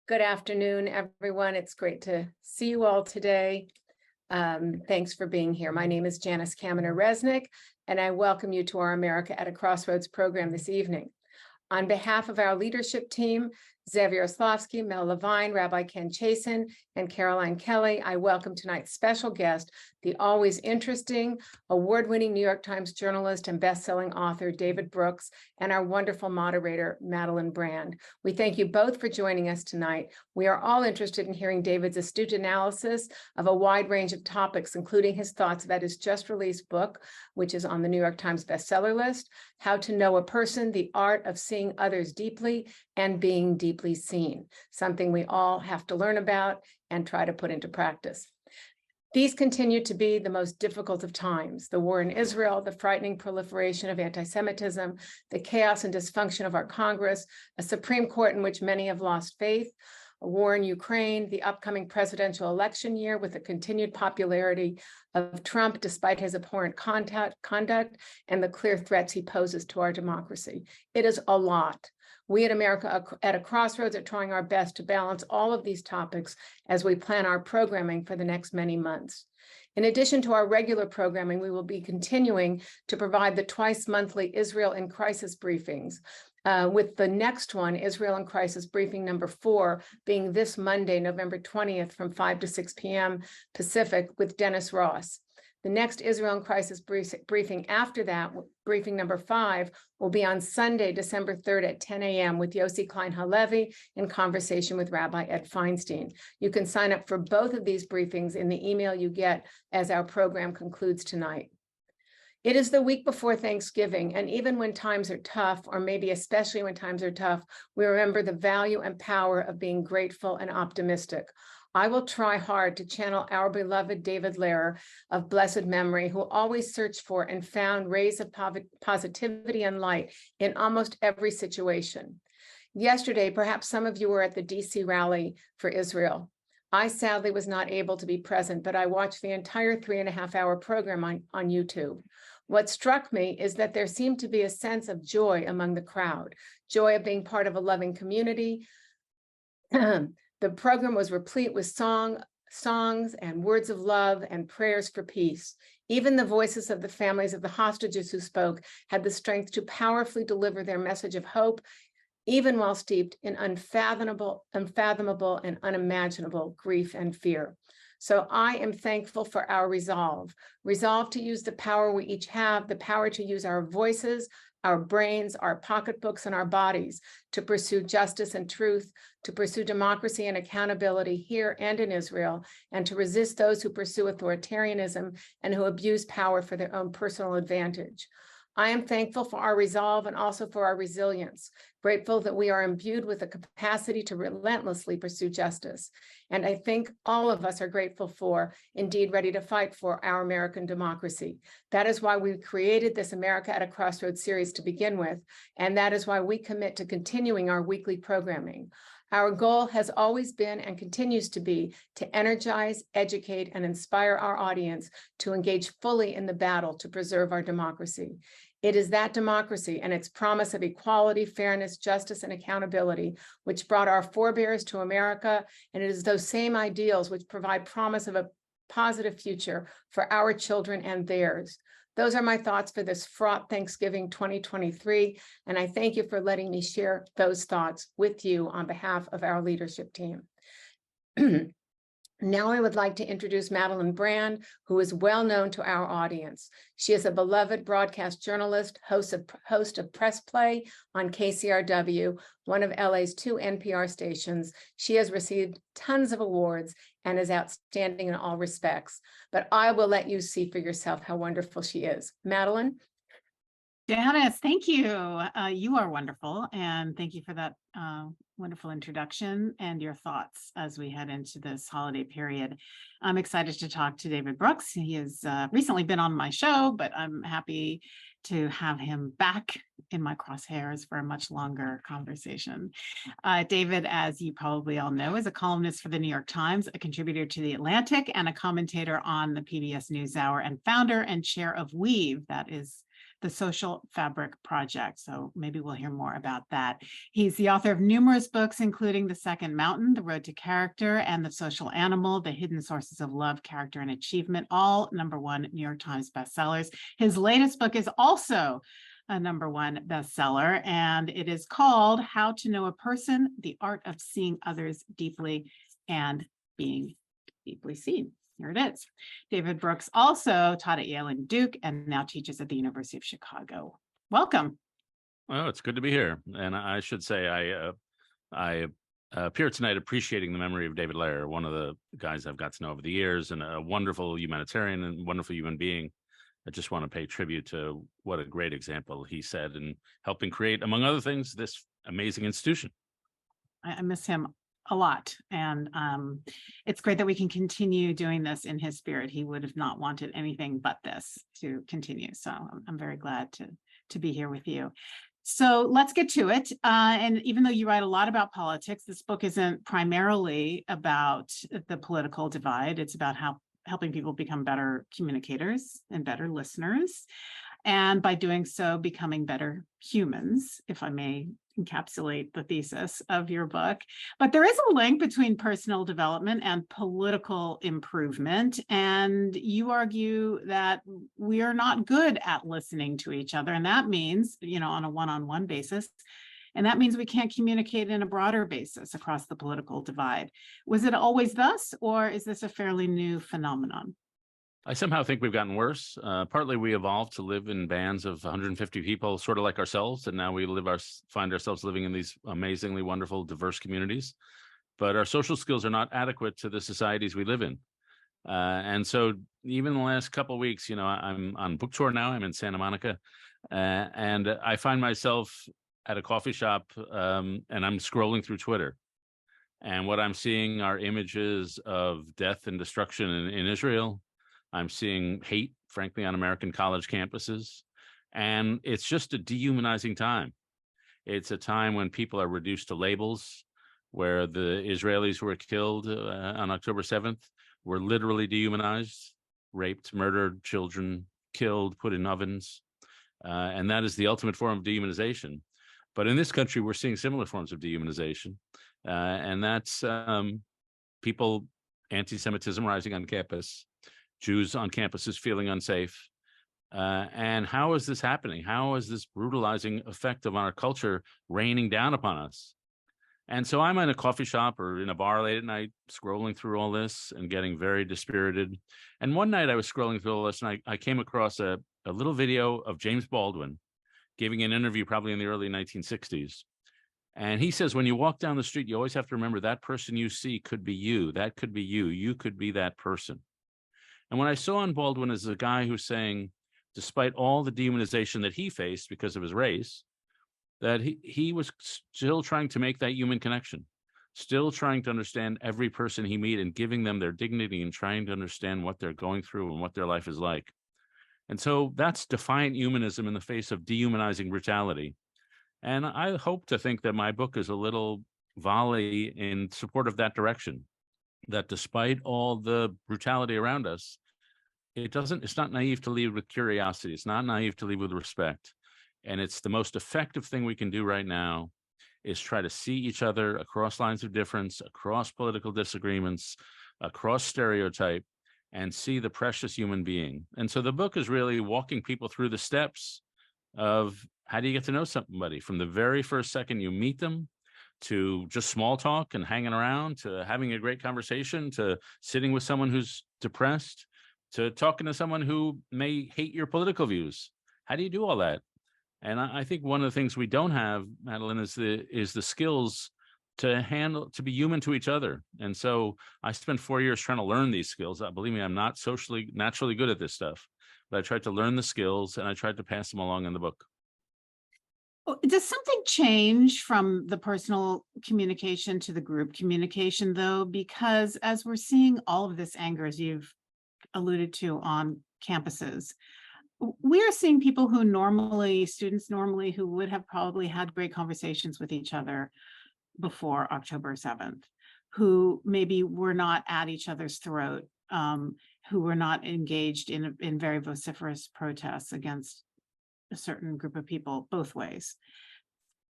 Good afternoon, everyone. It's great to see you all today. Thanks for being here. My name is Janice Kaminer-Resnick, and I welcome you to our America at a Crossroads program this evening. On behalf of our leadership team, Zev Yaroslavsky, Mel Levine, Rabbi Ken Chasen, and Caroline Kelly, I welcome tonight's special guest, the always interesting, award-winning New York Times journalist and best-selling author, David Brooks, and our wonderful moderator, Madeleine Brand. We thank you both for joining us tonight. We are all interested in hearing David's astute analysis of a wide range of topics, including his thoughts about his just-released book, which is on the New York Times bestseller list, How to Know a Person, the Art of Seeing Others Deeply and Being Deeply Seen, something we all have to learn about and try to put into practice. These continue to be the most difficult of times: the war in Israel, the frightening proliferation of anti-Semitism, the chaos and dysfunction of our Congress, a Supreme Court in which many have lost faith, a war in Ukraine, the upcoming presidential election year with the continued popularity of Trump despite his abhorrent conduct, and the clear threats he poses to our democracy. It is a lot. We at America at a Crossroads are trying our best to balance all of these topics as we plan our programming for the next many months. In addition to our regular programming, we will be continuing to provide the twice-monthly Israel in Crisis briefings, with the next one, Israel in Crisis briefing number 4, being this Monday, November 20th from 5 to 6 p.m. Pacific with Dennis Ross. The next Israel in Crisis briefing after that, briefing number 5, will be on Sunday, December 3rd at 10 a.m. with Yossi Klein Halevi in conversation with Rabbi Ed Feinstein. You can sign up for both of these briefings in the email you get as our program concludes tonight. It is the week before Thanksgiving, and even when times are tough, or maybe especially when times are tough, we remember the value and power of being grateful and optimistic. I will try hard to channel our beloved David Lehrer of blessed memory, who always searched for and found rays of positivity and light in almost every situation. Yesterday, perhaps some of you were at the DC rally for Israel. I sadly was not able to be present, but I watched the entire 3.5-hour program on YouTube. What struck me is that there seemed to be a sense of joy among the crowd, joy of being part of a loving community. The program was replete with songs and words of love and prayers for peace. Even the voices of the families of the hostages who spoke had the strength to powerfully deliver their message of hope, even while steeped in unfathomable and unimaginable grief and fear. So I am thankful for our resolve to use the power we each have, the power to use our voices, our brains, our pocketbooks, and our bodies to pursue justice and truth, to pursue democracy and accountability here and in Israel, and to resist those who pursue authoritarianism and who abuse power for their own personal advantage. I am thankful for our resolve and also for our resilience, grateful that we are imbued with the capacity to relentlessly pursue justice. And I think all of us are grateful for, indeed ready to fight for, our American democracy. That is why we created this America at a Crossroads series to begin with, and that is why we commit to continuing our weekly programming. Our goal has always been and continues to be to energize, educate, and inspire our audience to engage fully in the battle to preserve our democracy. It is that democracy and its promise of equality, fairness, justice, and accountability which brought our forebears to America, and it is those same ideals which provide promise of a positive future for our children and theirs. Those are my thoughts for this fraught Thanksgiving 2023, and I thank you for letting me share those thoughts with you on behalf of our leadership team. Now I would like to introduce Madeleine Brand, who is well known to our audience. She is a beloved broadcast journalist, host of Press Play on KCRW, one of LA's 2 NPR stations. She has received tons of awards and is outstanding in all respects. But I will let you see for yourself how wonderful she is. Madeleine? Janice, thank you. You are wonderful, and thank you for that wonderful introduction and your thoughts as we head into this holiday period. I'm excited to talk to David Brooks. He has recently been on my show, but I'm happy to have him back in my crosshairs for a much longer conversation. David, as you probably all know, is a columnist for the New York Times, a contributor to The Atlantic, and a commentator on the PBS NewsHour, and founder and chair of Weave, that is the Social Fabric Project. So maybe we'll hear more about that. He's the author of numerous books, including The Second Mountain, The Road to Character, and The Social Animal, The Hidden Sources of Love, Character, and Achievement, all #1 New York Times bestsellers. His latest book is also a #1 bestseller, and it is called How to Know a Person, The Art of Seeing Others Deeply and Being Deeply Seen. Here it is. David Brooks also taught at Yale and Duke and now teaches at the University of Chicago. Welcome. Oh, it's good to be here. And I should say I appear tonight appreciating the memory of David Lair, one of the guys I've got to know over the years, and a wonderful humanitarian and wonderful human being. I just want to pay tribute to what a great example he set in helping create, among other things, this amazing institution. I miss him a lot. And it's great that we can continue doing this in his spirit. He would have not wanted anything but this to continue. So I'm very glad to be here with you. So let's get to it. And even though you write a lot about politics, this book isn't primarily about the political divide. It's about helping people become better communicators and better listeners. And by doing so, becoming better humans, if I may encapsulate the thesis of your book. But there is a link between personal development and political improvement. And you argue that we are not good at listening to each other. And that means, on a one-on-one basis. And that means we can't communicate in a broader basis across the political divide. Was it always thus, or is this a fairly new phenomenon? I somehow think we've gotten worse. Partly we evolved to live in bands of 150 people, sort of like ourselves, and now we find ourselves living in these amazingly wonderful, diverse communities. But our social skills are not adequate to the societies we live in. And so even the last couple of weeks, I'm on book tour now. I'm in Santa Monica, and I find myself at a coffee shop, and I'm scrolling through Twitter. And what I'm seeing are images of death and destruction in Israel. I'm seeing hate, frankly, on American college campuses. And it's just a dehumanizing time. It's a time when people are reduced to labels, where the Israelis who were killed on October 7th were literally dehumanized, raped, murdered, children killed, put in ovens. And that is the ultimate form of dehumanization. But in this country, we're seeing similar forms of dehumanization. And that's people, anti-Semitism rising on campus, Jews on campuses feeling unsafe. And how is this happening? How is this brutalizing effect of our culture raining down upon us? And so I'm in a coffee shop or in a bar late at night, scrolling through all this and getting very dispirited. And one night I was scrolling through all this and I came across a little video of James Baldwin giving an interview probably in the early 1960s. And he says, when you walk down the street, you always have to remember that person you see could be you. That could be you. You could be that person. And what I saw in Baldwin is a guy who's saying, despite all the dehumanization that he faced because of his race, that he was still trying to make that human connection, still trying to understand every person he meet and giving them their dignity and trying to understand what they're going through and what their life is like. And so that's defiant humanism in the face of dehumanizing brutality. And I hope to think that my book is a little volley in support of that direction, that despite all the brutality around us, it's not naive to lead with curiosity. It's not naive to lead with respect. And it's the most effective thing we can do right now is try to see each other across lines of difference, across political disagreements, across stereotype, and see the precious human being. And so the book is really walking people through the steps of how do you get to know somebody from the very first second you meet them, to just small talk and hanging around, to having a great conversation, to sitting with someone who's depressed, to talking to someone who may hate your political views. How do you do all that? And I think one of the things we don't have, Madeleine, is the skills to be human to each other. And so I spent 4 years trying to learn these skills. Believe me, I'm not naturally good at this stuff, but I tried to learn the skills and I tried to pass them along in the book. Does something change from the personal communication to the group communication, though? Because as we're seeing all of this anger, as you've alluded to, on campuses, we are seeing people students normally who would have probably had great conversations with each other before October 7th, who maybe were not at each other's throat, who were not engaged in very vociferous protests against a certain group of people both ways.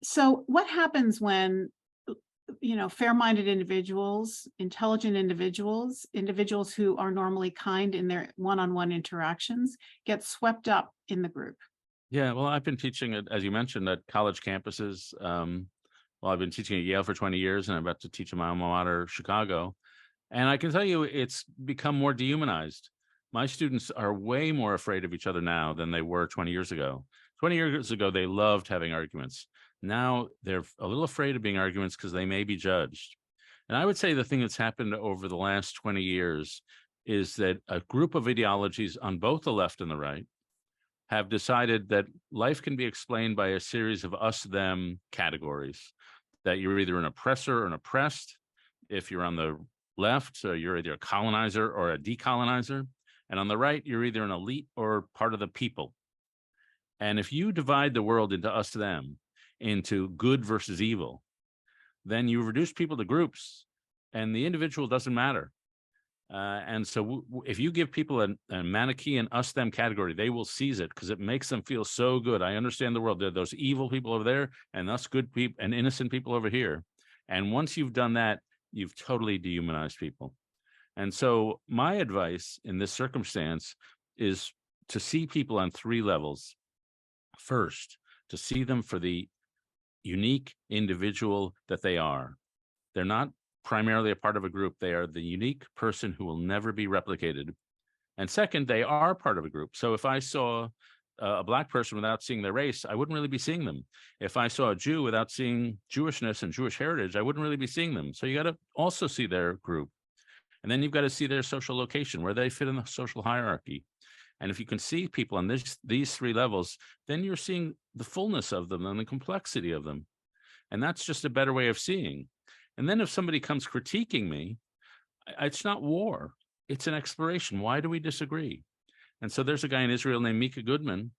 So what happens when, fair-minded individuals, intelligent individuals, individuals who are normally kind in their one-on-one interactions get swept up in the group? Yeah, well, I've been teaching it, as you mentioned, at college campuses. I've been teaching at Yale for 20 years, and I'm about to teach in my alma mater, Chicago. And I can tell you, it's become more dehumanized. My students are way more afraid of each other now than they were 20 years ago. 20 years ago, they loved having arguments. Now they're a little afraid of being arguments because they may be judged. And I would say the thing that's happened over the last 20 years is that a group of ideologies on both the left and the right have decided that life can be explained by a series of us-them categories, that you're either an oppressor or an oppressed. If you're on the left, so you're either a colonizer or a decolonizer. And on the right, you're either an elite or part of the people. And if you divide the world into us, them, into good versus evil, then you reduce people to groups, and the individual doesn't matter. And so if you give people a Manichaean us-them category, they will seize it because it makes them feel so good. I understand the world. There are those evil people over there and us good people and innocent people over here. And once you've done that, you've totally dehumanized people. And so my advice in this circumstance is to see people on three levels. First, to see them for the unique individual that they are. They're not primarily a part of a group. They are the unique person who will never be replicated. And second, they are part of a group. So if I saw a Black person without seeing their race, I wouldn't really be seeing them. If I saw a Jew without seeing Jewishness and Jewish heritage, I wouldn't really be seeing them. So you got to also see their group. And then you've got to see their social location, where they fit in the social hierarchy. And if you can see people on these three levels, then you're seeing the fullness of them and the complexity of them. And that's just a better way of seeing. And then if somebody comes critiquing me, it's not war. It's an exploration. Why do we disagree? And so there's a guy in Israel named Mika Goodman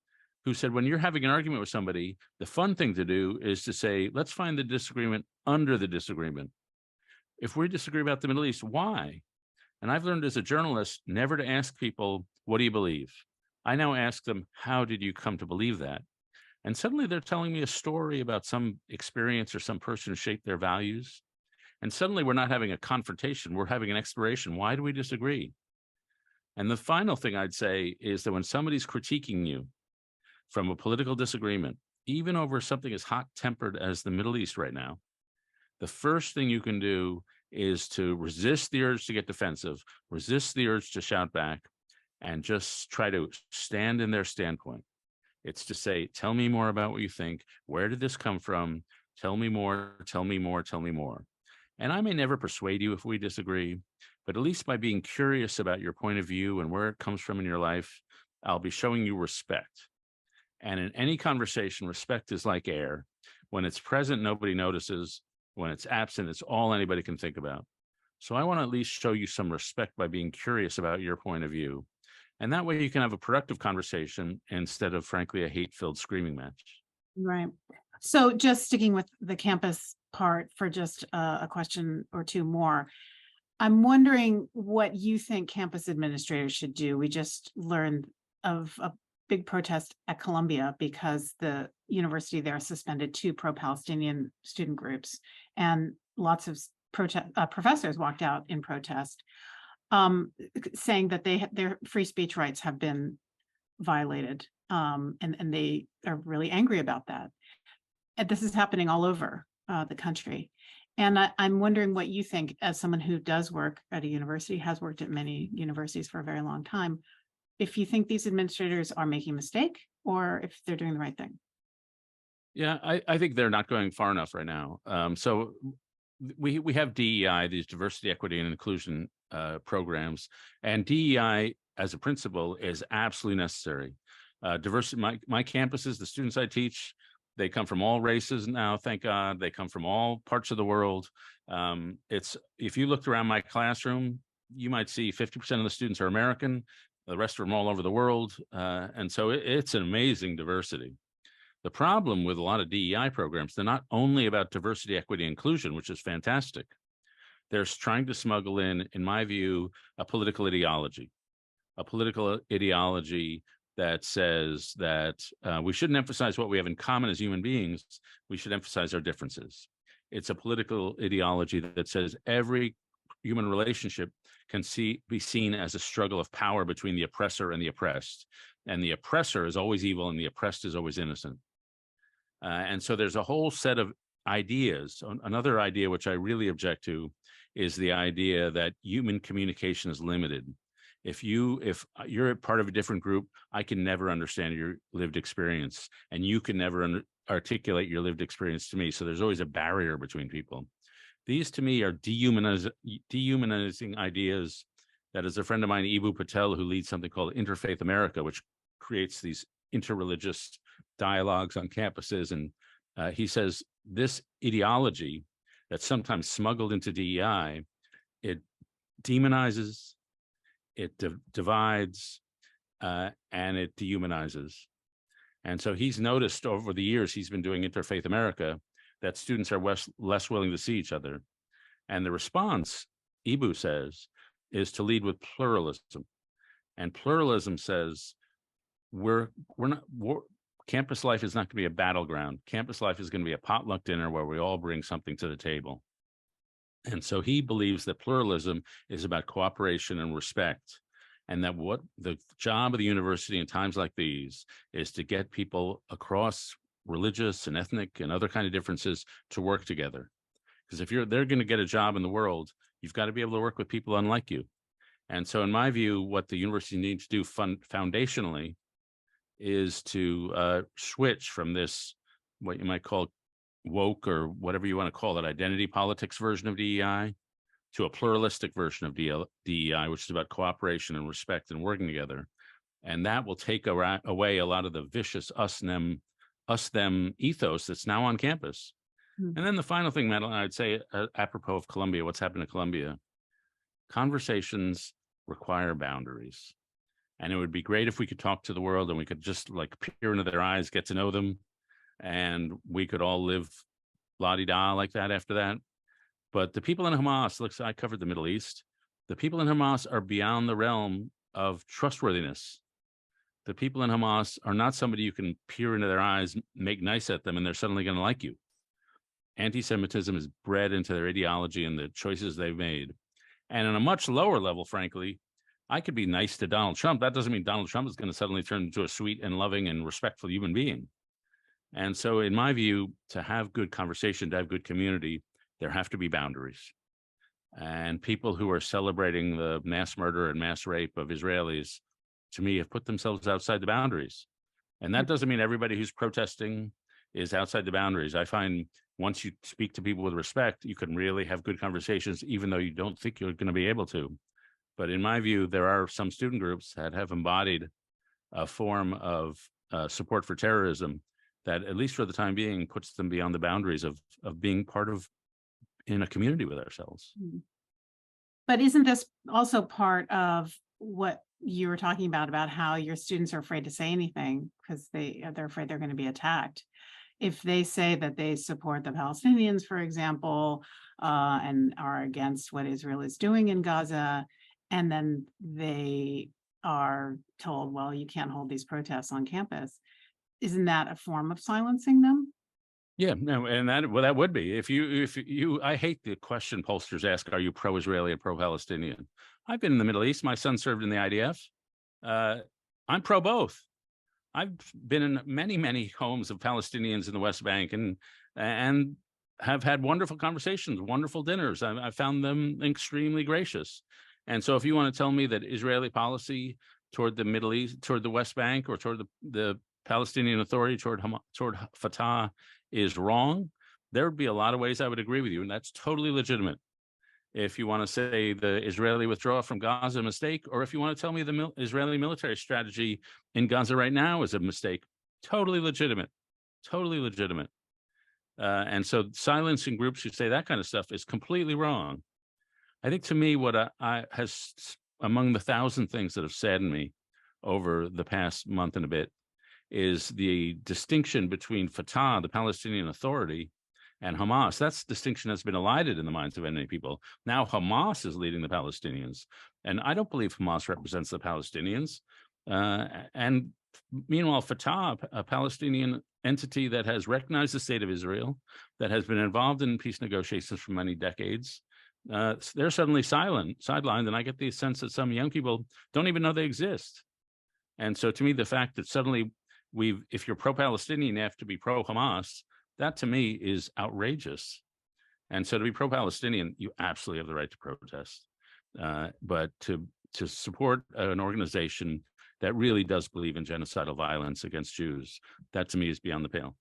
who said, when you're having an argument with somebody, the fun thing to do is to say, let's find the disagreement under the disagreement. If we disagree about the Middle East, why? And I've learned as a journalist never to ask people, what do you believe? I now ask them, how did you come to believe that? And suddenly they're telling me a story about some experience or some person who shaped their values. And suddenly we're not having a confrontation, we're having an exploration. Why do we disagree? And the final thing I'd say is that when somebody's critiquing you from a political disagreement, even over something as hot-tempered as the Middle East right now, the first thing you can do is to resist the urge to get defensive, resist the urge to shout back, and just try to stand in their standpoint. It's to say, tell me more about what you think. Where did this come from? Tell me more, tell me more, tell me more. And I may never persuade you if we disagree, but at least by being curious about your point of view and where it comes from in your life, I'll be showing you respect. And in any conversation, respect is like air. When it's present, nobody notices. When it's absent, it's all anybody can think about. So I want to at least show you some respect by being curious about your point of view. And that way you can have a productive conversation instead of, frankly, a hate-filled screaming match. Right. So just sticking with the campus part for just a question or two more. I'm wondering what you think campus administrators should do. We just learned of a big protest at Columbia because the university there suspended 2 pro-Palestinian student groups, and lots of professors walked out in protest, saying that their free speech rights have been violated, and they are really angry about that. And this is happening all over the country. And I'm wondering what you think, as someone who does work at a university, has worked at many universities for a very long time, if you think these administrators are making a mistake or if they're doing the right thing. Yeah, I think they're not going far enough right now. So we have DEI, these diversity, equity, and inclusion programs, and DEI as a principle is absolutely necessary. Diversity, my campuses, the students I teach, they come from all races now, thank God. They come from all parts of the world. If you looked around my classroom, you might see 50% of the students are American, the rest of them all over the world. And so it's an amazing diversity. The problem with a lot of DEI programs, they're not only about diversity, equity, inclusion, which is fantastic. They're trying to smuggle in my view, a political ideology that says that we shouldn't emphasize what we have in common as human beings. We should emphasize our differences. It's a political ideology that says every human relationship can be seen as a struggle of power between the oppressor and the oppressed. And the oppressor is always evil and the oppressed is always innocent. And so there's a whole set of ideas. Another idea which I really object to is the idea that human communication is limited. If you're a part of a different group, I can never understand your lived experience, and you can never articulate your lived experience to me. So there's always a barrier between people. These, to me, are dehumanizing ideas that, as a friend of mine, Eboo Patel, who leads something called Interfaith America, which creates these interreligious dialogues on campuses. And he says this ideology that's sometimes smuggled into DEI, it demonizes, it divides, and it dehumanizes. And so he's noticed over the years he's been doing Interfaith America that students are less willing to see each other. And the response, Eboo says, is to lead with pluralism. And pluralism says campus life is not going to be a battleground. Campus life is going to be a potluck dinner where we all bring something to the table. And so he believes that pluralism is about cooperation and respect, and that what the job of the university in times like these is to get people across religious and ethnic and other kind of differences to work together. Because if they're going to get a job in the world, you've got to be able to work with people unlike you. And so in my view, what the university needs to do foundationally is to switch from this, what you might call woke, or whatever you want to call it, identity politics version of DEI, to a pluralistic version of DEI, which is about cooperation and respect and working together. And that will take away a lot of the vicious us-them ethos that's now on campus. Mm-hmm. And then the final thing, Madeleine, I'd say, apropos of Columbia, what's happened to Columbia, conversations require boundaries. And it would be great if we could talk to the world and we could just like peer into their eyes, get to know them, and we could all live la-di-da like that after that. But the people in Hamas, look, I covered the Middle East. The people in Hamas are beyond the realm of trustworthiness. The people in Hamas are not somebody you can peer into their eyes, make nice at them, and they're suddenly going to like you. Anti-Semitism is bred into their ideology and the choices they've made. And on a much lower level, frankly, I could be nice to Donald Trump. That doesn't mean Donald Trump is going to suddenly turn into a sweet and loving and respectful human being. And so in my view, to have good conversation, to have good community, there have to be boundaries. And people who are celebrating the mass murder and mass rape of Israelis, to me, have put themselves outside the boundaries. And that doesn't mean everybody who's protesting is outside the boundaries. I find once you speak to people with respect, you can really have good conversations, even though you don't think you're going to be able to. But in my view, there are some student groups that have embodied a form of support for terrorism that, at least for the time being, puts them beyond the boundaries of being part of in a community with ourselves. But isn't this also part of what you were talking about how your students are afraid to say anything because they're afraid they're going to be attacked? If they say that they support the Palestinians, for example, and are against what Israel is doing in Gaza, and then they are told, well, you can't hold these protests on campus, isn't that a form of silencing them? Yeah, no, and that would be if you. I hate the question pollsters ask: are you pro-Israeli or pro-Palestinian? I've been in the Middle East. My son served in the IDF. I'm pro both. I've been in many homes of Palestinians in the West Bank and have had wonderful conversations, wonderful dinners. I found them extremely gracious. And so, if you want to tell me that Israeli policy toward the Middle East, toward the West Bank, or toward the Palestinian Authority, toward Fatah is wrong, there would be a lot of ways I would agree with you, and that's totally legitimate. If you want to say the Israeli withdrawal from Gaza is a mistake, or if you want to tell me the Israeli military strategy in Gaza right now is a mistake, totally legitimate, totally legitimate. And so silencing groups who say that kind of stuff is completely wrong. I think, to me, what has among the 1,000 things that have saddened me over the past month and a bit is the distinction between Fatah, the Palestinian Authority, and Hamas. That distinction has been elided in the minds of many people. Now Hamas is leading the Palestinians. And I don't believe Hamas represents the Palestinians. And Meanwhile, Fatah, a Palestinian entity that has recognized the state of Israel, that has been involved in peace negotiations for many decades, they're suddenly sidelined, and I get the sense that some young people don't even know they exist. And so, to me, the fact that suddenly if you're pro-Palestinian, you have to be pro-Hamas, that to me is outrageous. And so, to be pro-Palestinian, you absolutely have the right to protest, but to support an organization that really does believe in genocidal violence against Jews, that to me is beyond the pale.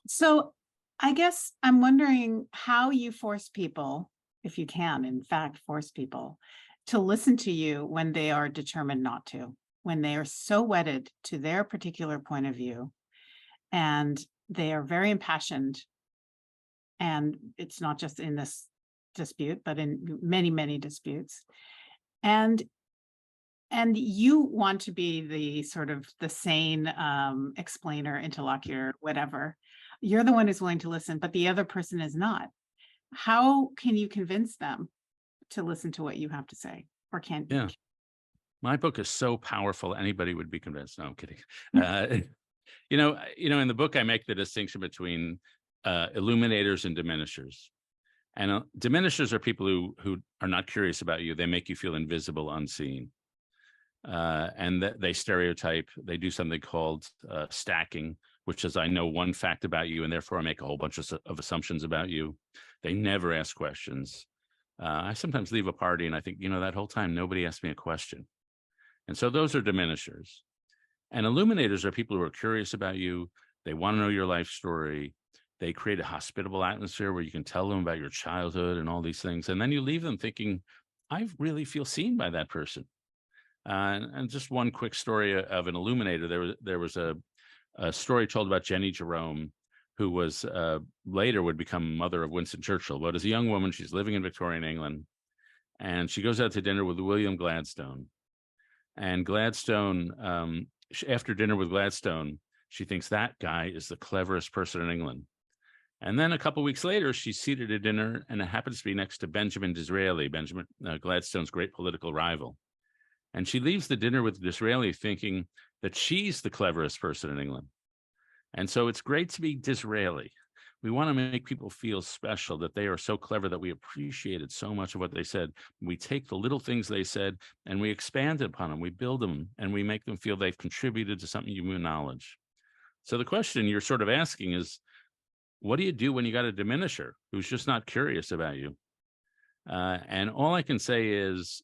So I guess I'm wondering how you force people, if you can, in fact, force people to listen to you when they are determined not to, when they are so wedded to their particular point of view, and they are very impassioned. And it's not just in this dispute, but in many, many disputes. And you want to be the sort of the sane explainer, interlocutor, whatever. You're the one who's willing to listen, but the other person is not. How can you convince them to listen to what you have to say? Or can't you? Yeah. My book is so powerful, anybody would be convinced. No, I'm kidding. In the book, I make the distinction between illuminators and diminishers. And diminishers are people who are not curious about you. They make you feel invisible, unseen. And they stereotype. They do something called stacking, which is, I know one fact about you, and therefore I make a whole bunch of assumptions about you. They never ask questions. I sometimes leave a party and I think, that whole time nobody asked me a question. And so those are diminishers. And illuminators are people who are curious about you. They want to know your life story. They create a hospitable atmosphere where you can tell them about your childhood and all these things. And then you leave them thinking, I really feel seen by that person. And just one quick story of an illuminator. There was a story told about Jenny Jerome, who was later would become mother of Winston Churchill. But as a young woman, she's living in Victorian England, and she goes out to dinner with William Gladstone. And Gladstone, after dinner with Gladstone, she thinks that guy is the cleverest person in England. And then a couple of weeks later, she's seated at dinner, and it happens to be next to Benjamin Disraeli, Gladstone's great political rival. And she leaves the dinner with Disraeli thinking that she's the cleverest person in England. And so it's great to be Disraeli. We want to make people feel special, that they are so clever that we appreciated so much of what they said. We take the little things they said and we expand upon them. We build them and we make them feel they've contributed to something you acknowledge. So the question you're sort of asking is, what do you do when you got a diminisher who's just not curious about you? And all I can say is,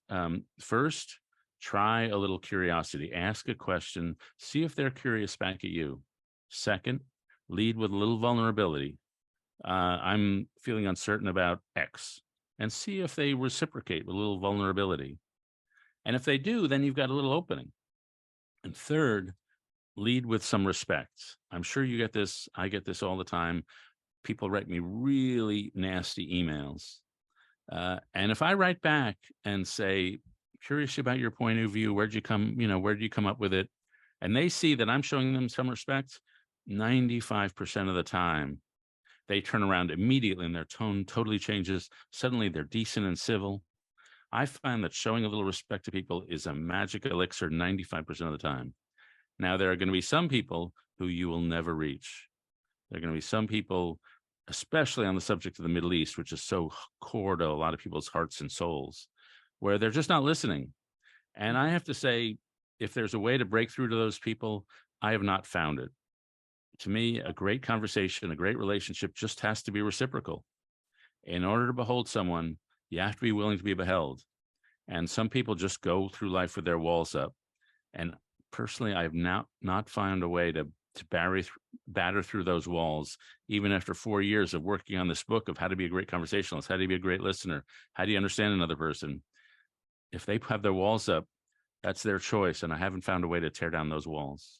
first, try a little curiosity. Ask a question. See if they're curious back at you. Second, lead with a little vulnerability. I'm feeling uncertain about X, and see if they reciprocate with a little vulnerability. And if they do, then you've got a little opening. And third, lead with some respect. I'm sure you get this. I get this all the time. People write me really nasty emails. And if I write back and say, curious about your point of view, where'd you come up with it? And they see that I'm showing them some respect, 95% of the time, they turn around immediately and their tone totally changes. Suddenly they're decent and civil. I find that showing a little respect to people is a magic elixir 95% of the time. Now, there are going to be some people who you will never reach. There are going to be some people, especially on the subject of the Middle East, which is so core to a lot of people's hearts and souls, where they're just not listening. And I have to say, if there's a way to break through to those people, I have not found it. To me, a great conversation, a great relationship just has to be reciprocal. In order to behold someone, you have to be willing to be beheld. And some people just go through life with their walls up. And personally, I have not found a way to batter through those walls, even after 4 years of working on this book of how to be a great conversationalist, how to be a great listener, how do you understand another person. If they have their walls up, that's their choice. And I haven't found a way to tear down those walls.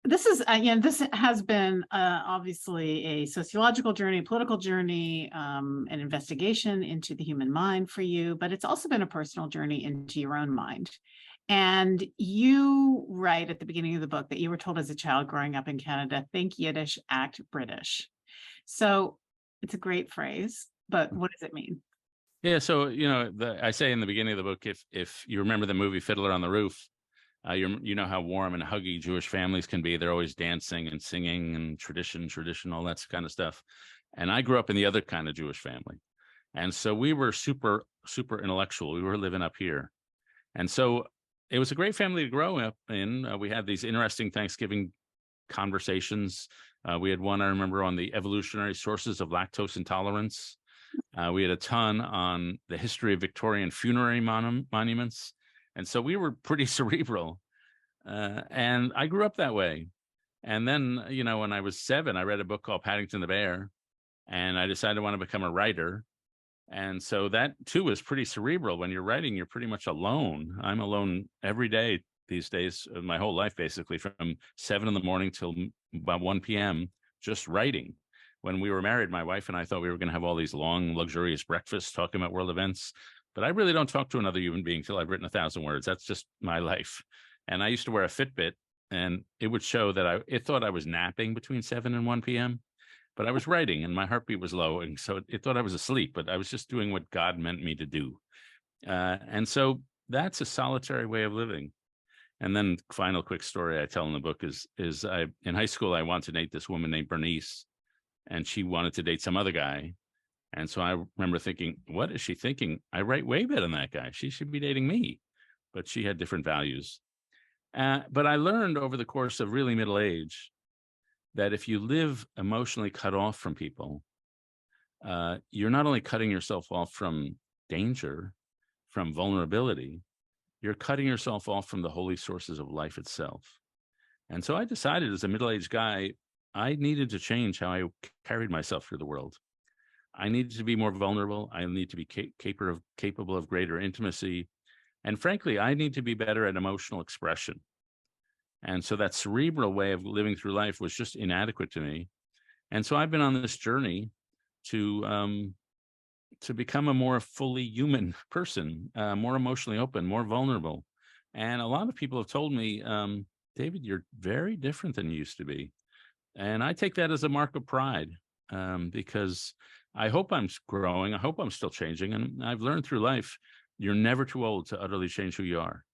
This has been obviously a sociological journey, political journey, an investigation into the human mind for you, but it's also been a personal journey into your own mind. And you write at the beginning of the book that you were told as a child growing up in Canada, think Yiddish, act British. So it's a great phrase, but what does it mean? Yeah, so I say in the beginning of the book, if you remember the movie Fiddler on the Roof, you know how warm and huggy Jewish families can be. They're always dancing and singing and tradition, all that kind of stuff. And I grew up in the other kind of Jewish family, and so we were super intellectual. We were living up here, and so it was a great family to grow up in. We had these interesting Thanksgiving conversations. We had one I remember on the evolutionary sources of lactose intolerance. We had a ton on the history of Victorian funerary monuments. And so we were pretty cerebral. And I grew up that way. And then, when I was 7, I read a book called Paddington the Bear, and I decided I want to become a writer. And so that too is pretty cerebral. When you're writing, you're pretty much alone. I'm alone every day these days, my whole life, basically, from 7 in the morning till about 1 p.m., just writing. When we were married, my wife and I thought we were going to have all these long, luxurious breakfasts talking about world events. But I really don't talk to another human being till I've written 1,000 words. That's just my life. And I used to wear a Fitbit, and it would show that it thought I was napping between 7 and 1 p.m., but I was writing and my heartbeat was low. And so it thought I was asleep, but I was just doing what God meant me to do. And so that's a solitary way of living. And then final quick story I tell in the book is in high school, I wanted to date this woman named Bernice, and she wanted to date some other guy. And so I remember thinking, what is she thinking? I write way better than that guy. She should be dating me. But she had different values. But I learned over the course of really middle age that if you live emotionally cut off from people, you're not only cutting yourself off from danger, from vulnerability, you're cutting yourself off from the holy sources of life itself. And so I decided as a middle-aged guy, I needed to change how I carried myself through the world. I needed to be more vulnerable. I need to be capable of greater intimacy. And frankly, I need to be better at emotional expression. And so that cerebral way of living through life was just inadequate to me. And so I've been on this journey to become a more fully human person, more emotionally open, more vulnerable. And a lot of people have told me, David, you're very different than you used to be. And I take that as a mark of pride, because I hope I'm growing. I hope I'm still changing. And I've learned through life, you're never too old to utterly change who you are.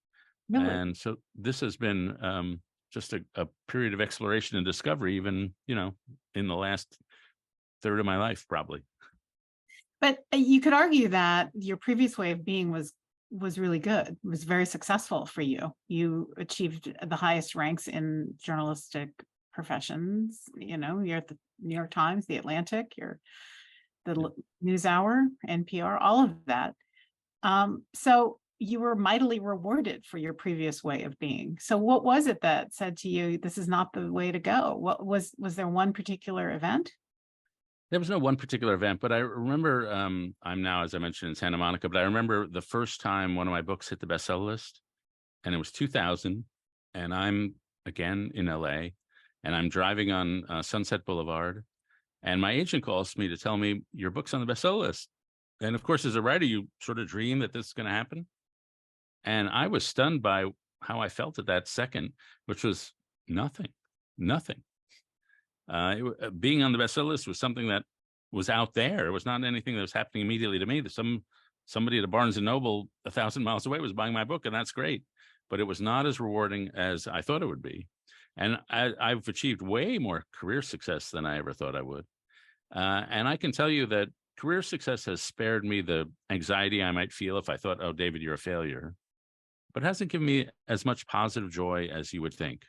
Really? And so this has been just a period of exploration and discovery, even, in the last third of my life, probably. But you could argue that your previous way of being was really good, was very successful for you. You achieved the highest ranks in journalistic professions. You're at the New York Times, the Atlantic, you're the NewsHour, NPR, all of that. So you were mightily rewarded for your previous way of being. So what was it that said to you, this is not the way to go? What was there one particular event? There was no one particular event, but I remember, I'm now, as I mentioned, in Santa Monica, but I remember the first time one of my books hit the bestseller list, and it was 2000, and I'm again in LA, and I'm driving on Sunset Boulevard, and my agent calls me to tell me your book's on the bestseller list. And of course, as a writer, you sort of dream that this is going to happen. And I was stunned by how I felt at that second, which was nothing. Being on the bestseller list was something that was out there. It was not anything that was happening immediately to me. Somebody at a Barnes and Noble 1,000 miles away was buying my book, and that's great. But it was not as rewarding as I thought it would be. And I've achieved way more career success than I ever thought I would. And I can tell you that career success has spared me the anxiety I might feel if I thought, oh, David, you're a failure. But it hasn't given me as much positive joy as you would think.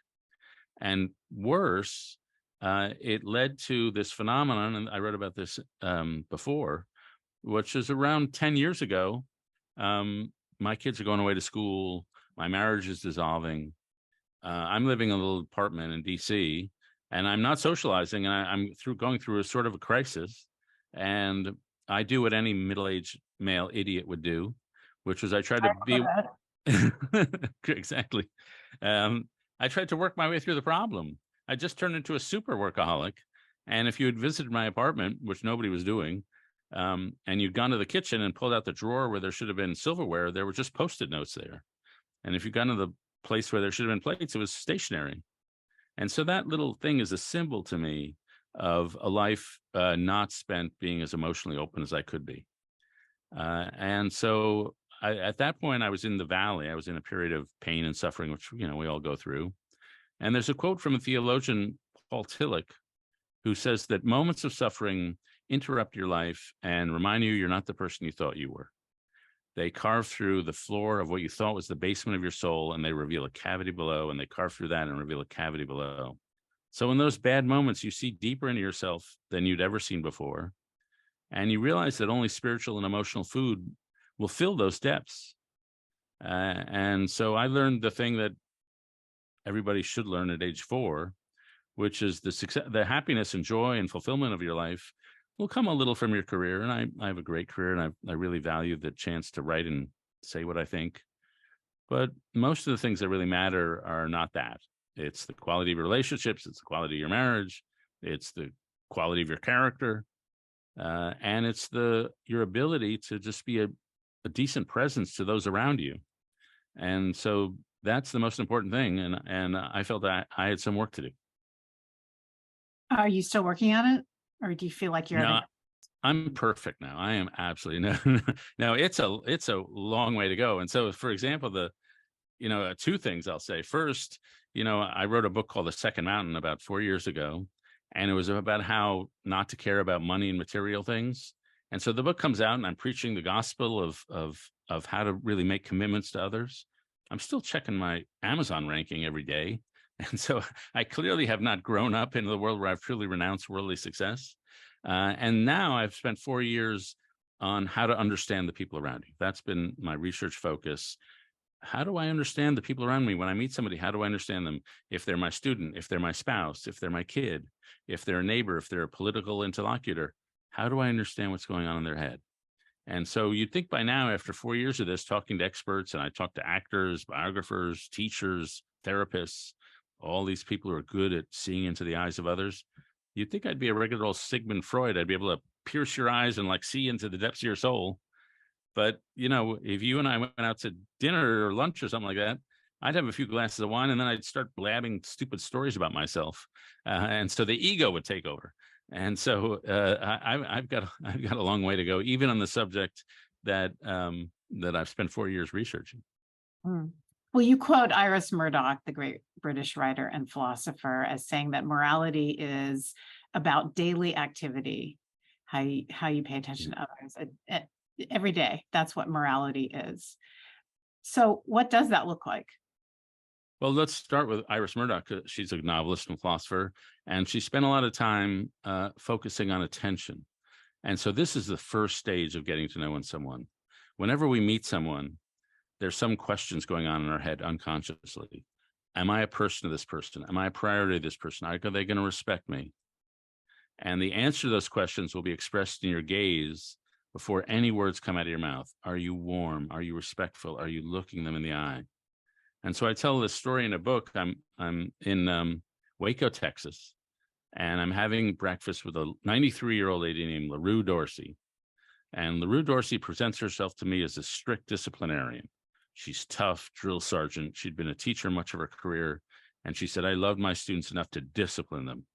And worse, it led to this phenomenon, and I wrote about this before, which is around 10 years ago. My kids are going away to school. My marriage is dissolving. I'm living in a little apartment in DC, and I'm not socializing, and I'm going through a sort of a crisis. And I do what any middle-aged male idiot would do, which was I tried to be exactly. I tried to work my way through the problem. I just turned into a super workaholic. And if you had visited my apartment, which nobody was doing, and you'd gone to the kitchen and pulled out the drawer where there should have been silverware, there were just Post-it notes there. And if you'd gone to the place where there should have been plates, it was stationary. And so that little thing is a symbol to me of a life not spent being as emotionally open as I could be. And so at that point, I was in the valley. I was in a period of pain and suffering, which, we all go through. And there's a quote from a theologian, Paul Tillich, who says that moments of suffering interrupt your life and remind you you're not the person you thought you were. They carve through the floor of what you thought was the basement of your soul, and they reveal a cavity below, and they carve through that and reveal a cavity below. So in those bad moments, you see deeper into yourself than you'd ever seen before. And you realize that only spiritual and emotional food will fill those depths. And so I learned the thing that everybody should learn at age 4, which is the success, the happiness and joy and fulfillment of your life will come a little from your career. And I have a great career, and I really value the chance to write and say what I think. But most of the things that really matter are not that. It's the quality of your relationships. It's the quality of your marriage. It's the quality of your character. And it's your ability to just be a decent presence to those around you. And so that's the most important thing. And I felt that I had some work to do. Are you still working on it? Or do you feel like you're No, I'm perfect now. I am absolutely no, it's a long way to go. And so, for example, two things I'll say. First, I wrote a book called The Second Mountain about 4 years ago, and it was about how not to care about money and material things. And so the book comes out, and I'm preaching the gospel of how to really make commitments to others. I'm still checking my Amazon ranking every day. And so I clearly have not grown up into the world where I've truly renounced worldly success. And now I've spent 4 years on how to understand the people around you. That's been my research focus. How do I understand the people around me? When I meet somebody, how do I understand them? If they're my student, if they're my spouse, if they're my kid, if they're a neighbor, if they're a political interlocutor, how do I understand what's going on in their head? And so you'd think by now, after 4 years of this, talking to experts, and I talk to actors, biographers, teachers, therapists, all these people who are good at seeing into the eyes of others, you'd think I'd be a regular old Sigmund Freud. I'd be able to pierce your eyes and see into the depths of your soul. But, if you and I went out to dinner or lunch or something like that, I'd have a few glasses of wine, and then I'd start blabbing stupid stories about myself. And so the ego would take over. And so I've got a long way to go, even on the subject that I've spent 4 years researching. Mm. Well, you quote Iris Murdoch, the great British writer and philosopher, as saying that morality is about daily activity, how you pay attention to others every day. That's what morality is. So what does that look like? Well, let's start with Iris Murdoch. She's a novelist and philosopher, and she spent a lot of time focusing on attention. And so this is the first stage of getting to know someone. Whenever we meet someone, there's some questions going on in our head unconsciously. Am I a person to this person? Am I a priority to this person? Are they going to respect me? And the answer to those questions will be expressed in your gaze before any words come out of your mouth. Are you warm? Are you respectful? Are you looking them in the eye? And so I tell this story in a book. I'm in Waco, Texas, and I'm having breakfast with a 93-year-old lady named LaRue Dorsey. And LaRue Dorsey presents herself to me as a strict disciplinarian. She's tough, drill sergeant. She'd been a teacher much of her career. And she said, I loved my students enough to discipline them.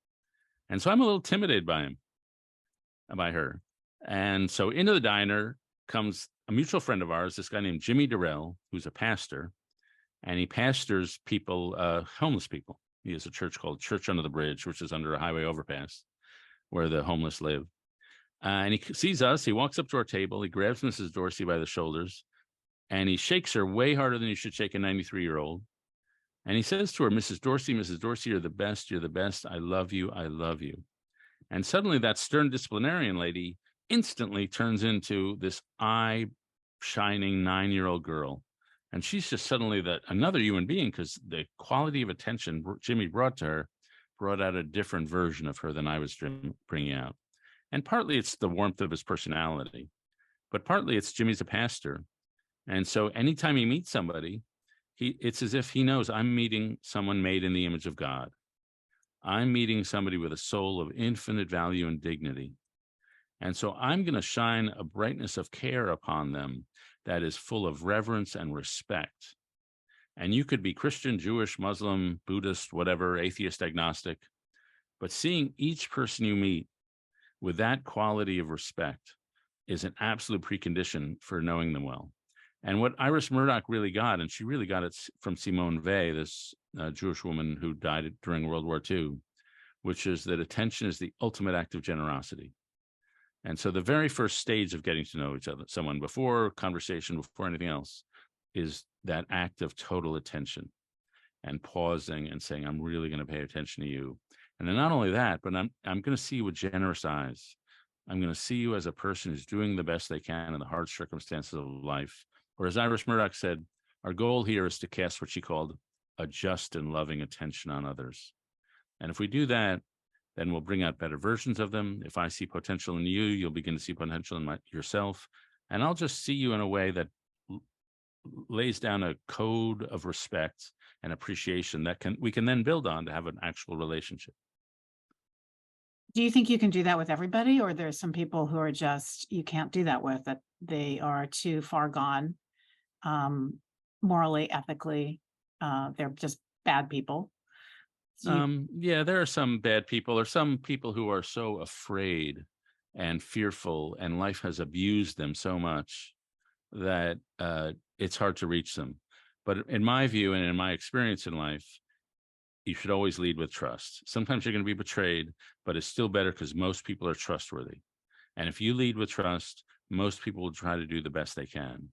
And so I'm a little intimidated by her. And so into the diner comes a mutual friend of ours, this guy named Jimmy Durrell, who's a pastor. And he pastors people, homeless people. He has a church called Church Under the Bridge, which is under a highway overpass where the homeless live. And he sees us. He walks up to our table. He grabs Mrs. Dorsey by the shoulders, and he shakes her way harder than you should shake a 93-year-old. And he says to her, Mrs. Dorsey, you're the best. You're the best. I love you. I love you. And suddenly that stern disciplinarian lady instantly turns into this eye-shining 9-year-old girl. And she's just suddenly another human being, because the quality of attention Jimmy brought to her brought out a different version of her than I was bringing out. And partly it's the warmth of his personality, but partly it's Jimmy's a pastor. And so anytime he meets somebody, it's as if he knows I'm meeting someone made in the image of God. I'm meeting somebody with a soul of infinite value and dignity. And so I'm going to shine a brightness of care upon them that is full of reverence and respect. And you could be Christian, Jewish, Muslim, Buddhist, whatever, atheist, agnostic, but seeing each person you meet with that quality of respect is an absolute precondition for knowing them well. And what Iris Murdoch really got, and she really got it from Simone Weil, this Jewish woman who died during World War II, which is that attention is the ultimate act of generosity. And so the very first stage of getting to know each other, someone before conversation, before anything else, is that act of total attention and pausing and saying, I'm really going to pay attention to you. And then not only that, but I'm going to see you with generous eyes. I'm going to see you as a person who's doing the best they can in the hard circumstances of life. Or as Iris Murdoch said, our goal here is to cast what she called a just and loving attention on others. And if we do that, then we'll bring out better versions of them. If I see potential in you, you'll begin to see potential in yourself. And I'll just see you in a way that lays down a code of respect and appreciation that we can then build on to have an actual relationship. Do you think you can do that with everybody, or there's some people who are just, you can't do that with, that they are too far gone, morally, ethically, they're just bad people? Yeah, there are some bad people, or some people who are so afraid and fearful, and life has abused them so much that it's hard to reach them. But in my view and in my experience in life, you should always lead with trust. Sometimes you're going to be betrayed, but it's still better because most people are trustworthy. And if you lead with trust, most people will try to do the best they can.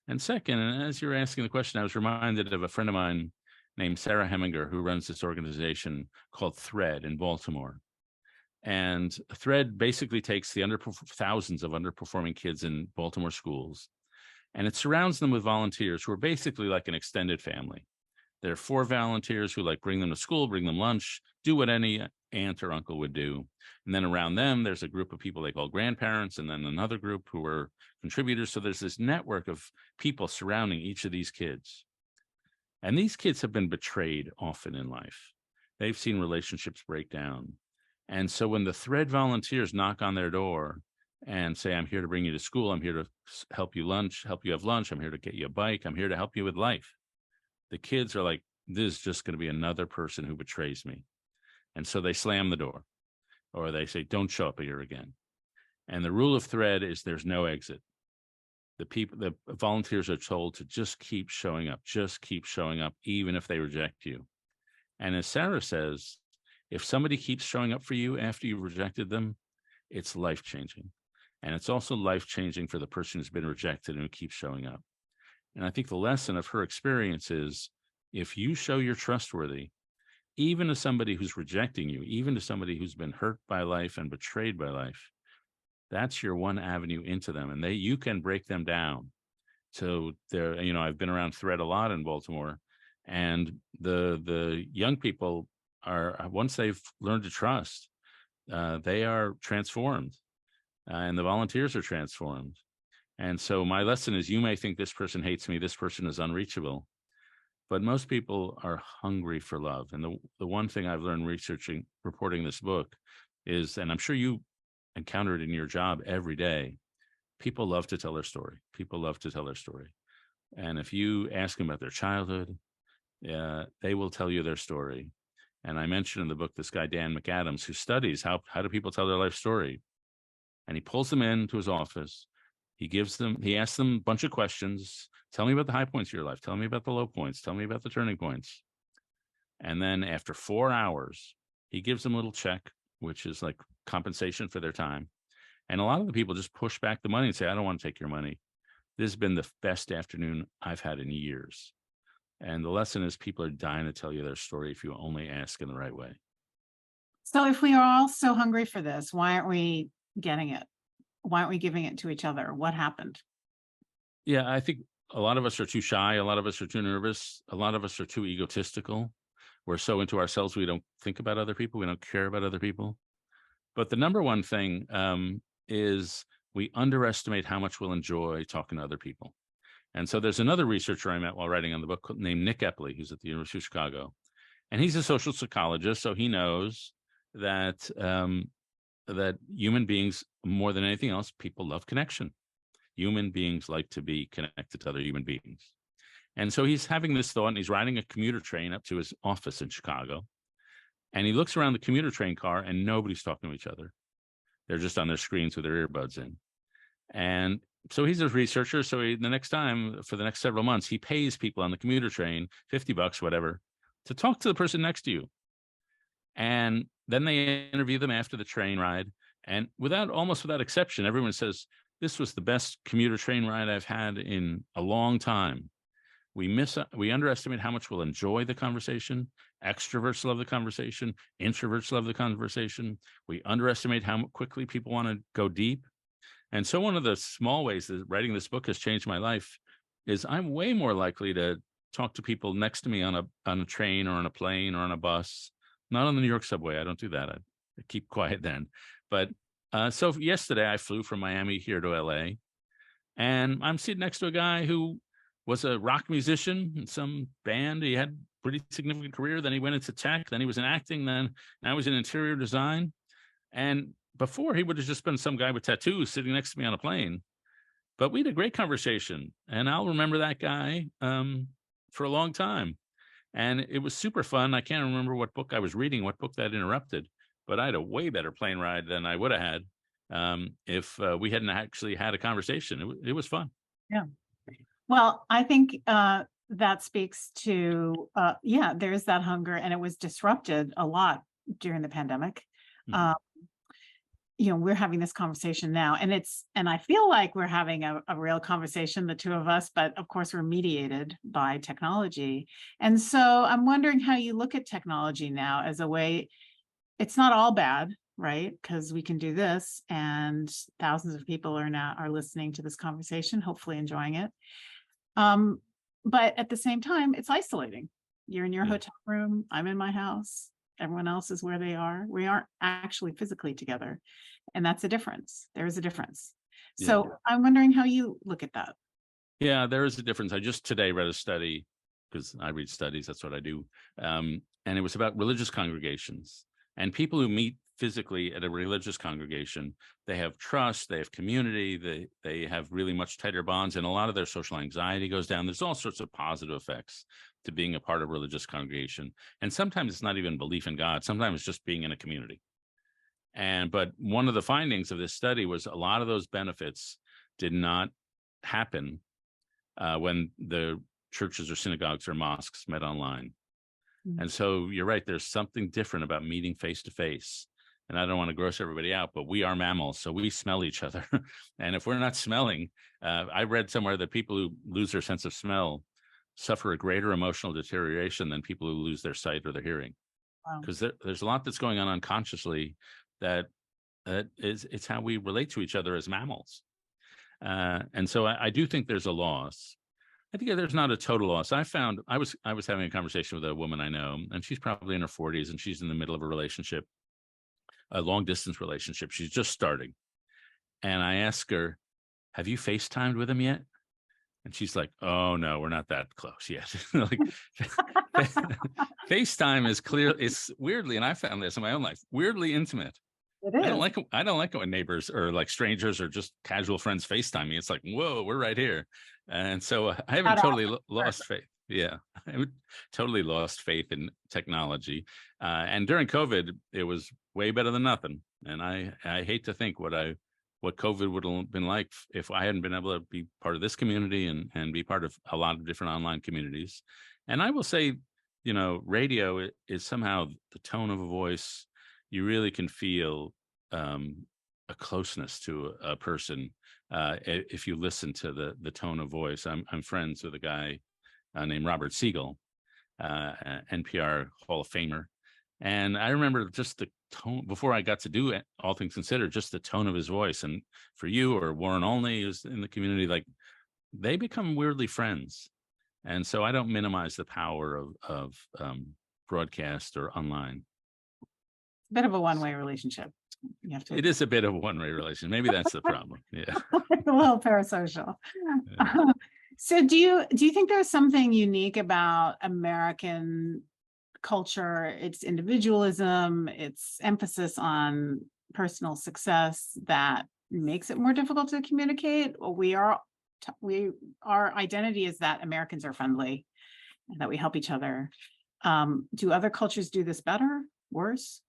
And second, and as you're asking the question, I was reminded of a friend of mine named Sarah Heminger, who runs this organization called Thread in Baltimore. And Thread basically takes the thousands of underperforming kids in Baltimore schools, and it surrounds them with volunteers who are basically like an extended family. There are 4 volunteers who bring them to school, bring them lunch, do what any aunt or uncle would do. And then around them, there's a group of people they call grandparents, and then another group who are contributors. So there's this network of people surrounding each of these kids. And these kids have been betrayed often in life. They've seen relationships break down. And so when the Thread volunteers knock on their door and say, I'm here to bring you to school, I'm here to help you have lunch, I'm here to get you a bike, I'm here to help you with life, the kids are like, this is just going to be another person who betrays me. And so they slam the door, or they say, don't show up here again. And the rule of Thread is there's no exit. The volunteers are told to just keep showing up, even if they reject you. And as Sarah says, if somebody keeps showing up for you after you've rejected them, it's life-changing. And it's also life-changing for the person who's been rejected and who keeps showing up. And I think the lesson of her experience is, if you show you're trustworthy, even to somebody who's rejecting you, even to somebody who's been hurt by life and betrayed by life, that's your one avenue into them, and you can break them down. So there, I've been around Thread a lot in Baltimore, and the young people are, once they've learned to trust, they are transformed, and the volunteers are transformed. And so my lesson is, you may think this person hates me, this person is unreachable, but most people are hungry for love. And the one thing I've learned reporting this book is, and I'm sure you encounter it in your job every day, people love to tell their story. And if you ask them about their childhood, they will tell you their story. And I mentioned in the book this guy, Dan McAdams, who studies how do people tell their life story. And he pulls them into his office. He asks them a bunch of questions. Tell me about the high points of your life. Tell me about the low points. Tell me about the turning points. And then after 4 hours, he gives them a little check, which is like compensation for their time. And a lot of the people just push back the money and say, I don't want to take your money. This has been the best afternoon I've had in years. And the lesson is, people are dying to tell you their story if you only ask in the right way. So if we are all so hungry for this, why aren't we getting it? Why aren't we giving it to each other? What happened? Yeah, I think a lot of us are too shy. A lot of us are too nervous. A lot of us are too egotistical. We're so into ourselves, we don't think about other people. We don't care about other people. But the number one thing is we underestimate how much we'll enjoy talking to other people. And so there's another researcher I met while writing on the book named Nick Epley, who's at the University of Chicago. And he's a social psychologist, so he knows that that human beings, more than anything else, people love connection. Human beings like to be connected to other human beings. And so he's having this thought, and he's riding a commuter train up to his office in Chicago. And he looks around the commuter train car, and nobody's talking to each other. They're just on their screens with their earbuds in. And so he's a researcher. So the next time, for the next several months, he pays people on the commuter train, $50, whatever, to talk to the person next to you. And then they interview them after the train ride. And almost without exception, everyone says, this was the best commuter train ride I've had in a long time. We underestimate how much we'll enjoy the conversation. Extroverts love the conversation. Introverts love the conversation. We underestimate how quickly people want to go deep. And so one of the small ways that writing this book has changed my life is I'm way more likely to talk to people next to me on a train or on a plane or on a bus, not on the New York subway. I don't do that. I keep quiet then. But so yesterday I flew from Miami here to LA, and I'm sitting next to a guy who was a rock musician in some band. He had a pretty significant career. Then he went into tech. Then he was in acting. Now he's in interior design. And before, he would have just been some guy with tattoos sitting next to me on a plane. But we had a great conversation, and I'll remember that guy for a long time. And it was super fun. I can't remember what book I was reading, what book that interrupted, but I had a way better plane ride than I would have had if we hadn't actually had a conversation. It was fun. Yeah. Well, I think that speaks to, there's that hunger, and it was disrupted a lot during the pandemic. Mhm. We're having this conversation now, and I feel like we're having a real conversation, the two of us, but of course we're mediated by technology. And so I'm wondering how you look at technology now as a way. It's not all bad, right? Because we can do this, and thousands of people are listening to this conversation, hopefully enjoying it. But at the same time, it's isolating. You're in your hotel room, I'm in my house, everyone else is where they are. We aren't actually physically together. And that's a difference. There is a difference. So I'm wondering how you look at that. Yeah, there is a difference. I just today read a study, because I read studies, that's what I do. And it was about religious congregations and people who meet physically at a religious congregation. They have trust, they have community, they have really much tighter bonds, and a lot of their social anxiety goes down. There's all sorts of positive effects to being a part of a religious congregation. And sometimes it's not even belief in God. Sometimes it's just being in a community. But one of the findings of this study was a lot of those benefits did not happen when the churches or synagogues or mosques met online. Mm-hmm. And so you're right, there's something different about meeting face to face. And I don't want to gross everybody out, but we are mammals, so we smell each other. And if we're not smelling, I read somewhere that people who lose their sense of smell suffer a greater emotional deterioration than people who lose their sight or their hearing. Because there's a lot that's going on unconsciously that it's how we relate to each other as mammals. And so I do think there's a loss. I think there's not a total loss. I was having a conversation with a woman I know, and she's probably in her 40s, and she's in the middle of a relationship, a long distance relationship. She's just starting. And I asked her, have you FaceTimed with him yet? And she's like, oh no, we're not that close yet. Like, FaceTime is clear. It's weirdly, and I found this in my own life, weirdly intimate. It is. I don't like when neighbors or like strangers or just casual friends FaceTime me. It's like, whoa, we're right here. And so I haven't totally lost faith. Yeah, I haven't totally lost faith in technology. And during COVID, it was way better than nothing. And I hate to think what COVID would have been like if I hadn't been able to be part of this community and be part of a lot of different online communities. And I will say, radio is somehow the tone of a voice. You really can feel a closeness to a person if you listen to the tone of voice. I'm friends with a guy named Robert Siegel, NPR Hall of Famer. And I remember just the tone before I got to do it, All Things Considered, just the tone of his voice. And for you or Warren Olney who's in the community, like they become weirdly friends. And so I don't minimize the power of broadcast or online. Bit of a one-way relationship. You have to. It is a bit of a one-way relationship. Maybe that's the problem. Yeah. A little parasocial. Yeah. So do you think there's something unique about American culture, its individualism, its emphasis on personal success that makes it more difficult to communicate? Our identity is that Americans are friendly and that we help each other. Do other cultures do this better, worse?